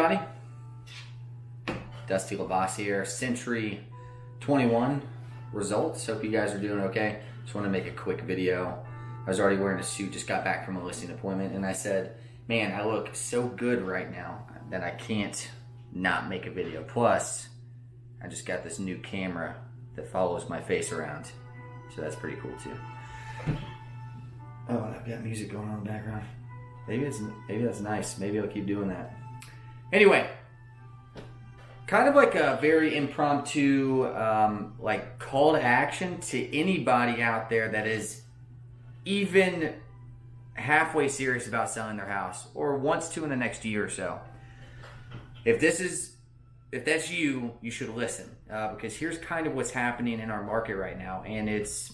everybody? Dusty LaBoss here. Century 21 results. Hope you guys are doing okay. Just want to make a quick video. I was already wearing a suit, just got back from a listing appointment, and I said, man, I look so good right now that I can't not make a video. Plus, I just got this new camera that follows my face around. So that's pretty cool too. Oh, and I've got music going on in the background. Maybe that's nice. Maybe I'll keep doing that. Anyway, kind of like a very impromptu like call to action to anybody out there that is even halfway serious about selling their house or wants to in the next year or so. If that's you, you should listen because here's kind of what's happening in our market right now, and it's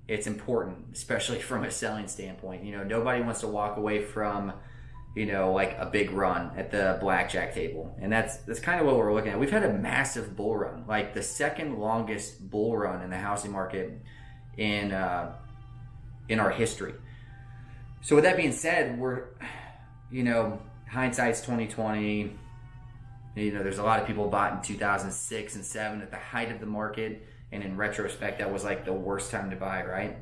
important, especially from a selling standpoint. You know, nobody wants to walk away from, you know, like a big run at the blackjack table. And that's kind of what we're looking at. We've had a massive bull run, like the second longest bull run in the housing market in our history. So with that being said, we're, you know, hindsight's 2020. You know, there's a lot of people bought in 2006 and 7 at the height of the market. And in retrospect, that was like the worst time to buy, right?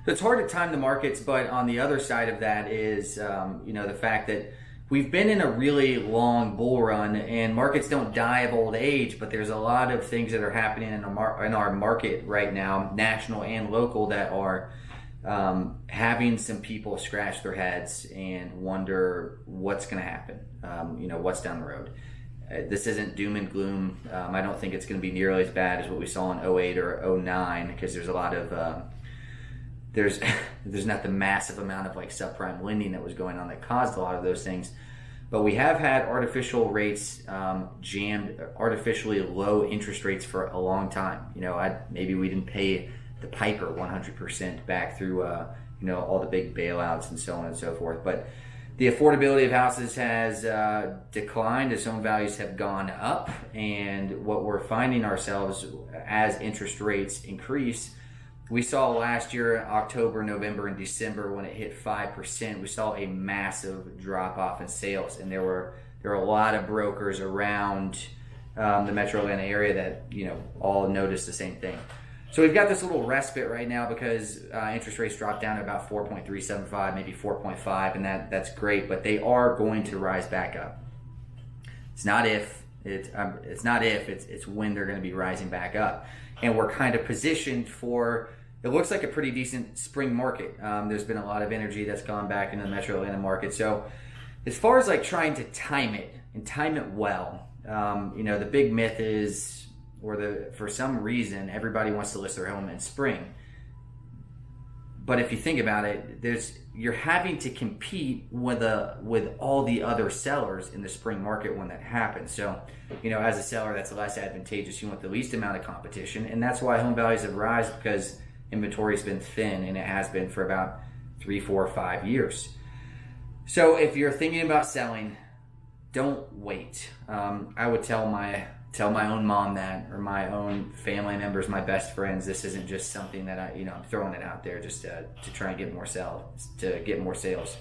So it's hard to time the markets, but on the other side of that is, you know, the fact that we've been in a really long bull run, and markets don't die of old age, but there's a lot of things that are happening in our market right now, national and local, that are having some people scratch their heads and wonder what's going to happen, you know, what's down the road. This isn't doom and gloom. I don't think it's going to be nearly as bad as what we saw in 08 or 09, because there's a lot of there's not the massive amount of like subprime lending that was going on that caused a lot of those things. But we have had artificial rates jammed, artificially low interest rates for a long time. You know, maybe we didn't pay the piper 100% back through you know, all the big bailouts and so on and so forth. But the affordability of houses has declined as home values have gone up, and what we're finding ourselves as interest rates increase, we saw last year, October, November, and December, when it hit 5%, we saw a massive drop off in sales, and there were a lot of brokers around the Metro Atlanta area that, you know, all noticed the same thing. So we've got this little respite right now because interest rates dropped down to about 4.375, maybe 4.5, and that's great. But they are going to rise back up. It's not if, it's when they're going to be rising back up. And we're kind of positioned for, it looks like a pretty decent spring market. There's been a lot of energy that's gone back into the Metro Atlanta market. So as far as like trying to time it and time it well, you know, the big myth is, for some reason, everybody wants to list their home in spring. But if you think about it, you're having to compete with all the other sellers in the spring market when that happens. So, you know, as a seller, that's less advantageous. You want the least amount of competition, and that's why home values have risen, because inventory's been thin, and it has been for about 3, 4, 5 years. So if you're thinking about selling, don't wait. I would tell my own mom that, or my own family members, my best friends, this isn't just something that I'm throwing it out there just to try and get more sales.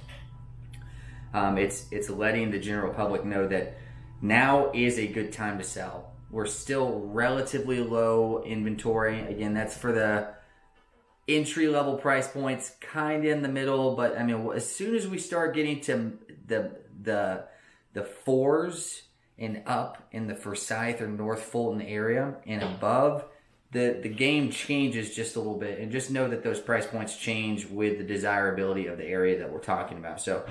It's letting the general public know that now is a good time to sell. We're still relatively low inventory. Again, that's for the entry level price points, kind of in the middle. But I mean, as soon as we start getting to the 4s and up in the Forsyth or North Fulton area and above, the game changes just a little bit. And just know that those price points change with the desirability of the area that we're talking about. So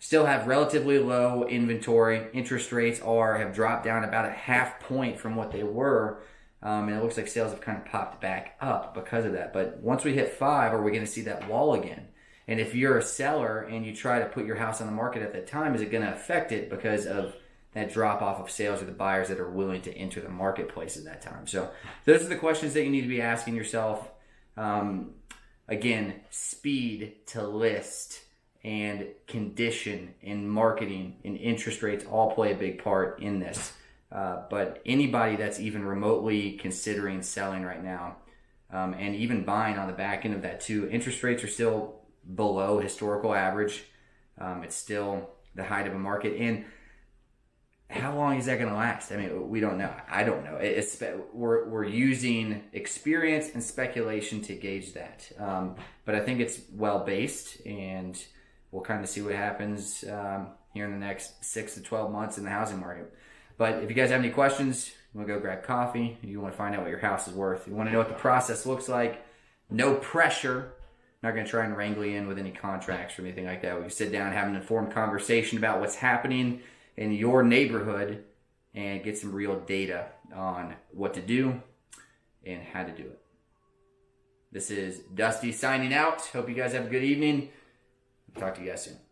still have relatively low inventory. Interest rates have dropped down about a half point from what they were. And it looks like sales have kind of popped back up because of that. But once we hit 5, are we going to see that wall again? And if you're a seller and you try to put your house on the market at that time, is it going to affect it because of that drop off of sales, or the buyers that are willing to enter the marketplace at that time? So those are the questions that you need to be asking yourself. Again, speed to list and condition in marketing and interest rates all play a big part in this. But anybody that's even remotely considering selling right now, and even buying on the back end of that too, interest rates are still below historical average. It's still the height of a market. And how long is that going to last? I mean, we don't know. I don't know. We're using experience and speculation to gauge that. But I think it's well-based, and we'll kind of see what happens here in the next 6 to 12 months in the housing market. But if you guys have any questions, you want to go grab coffee, you want to find out what your house is worth, you want to know what the process looks like, no pressure. Not going to try and wrangle you in with any contracts or anything like that. We can sit down and have an informed conversation about what's happening in your neighborhood and get some real data on what to do and how to do it. This is Dusty signing out. Hope you guys have a good evening. Talk to you guys soon.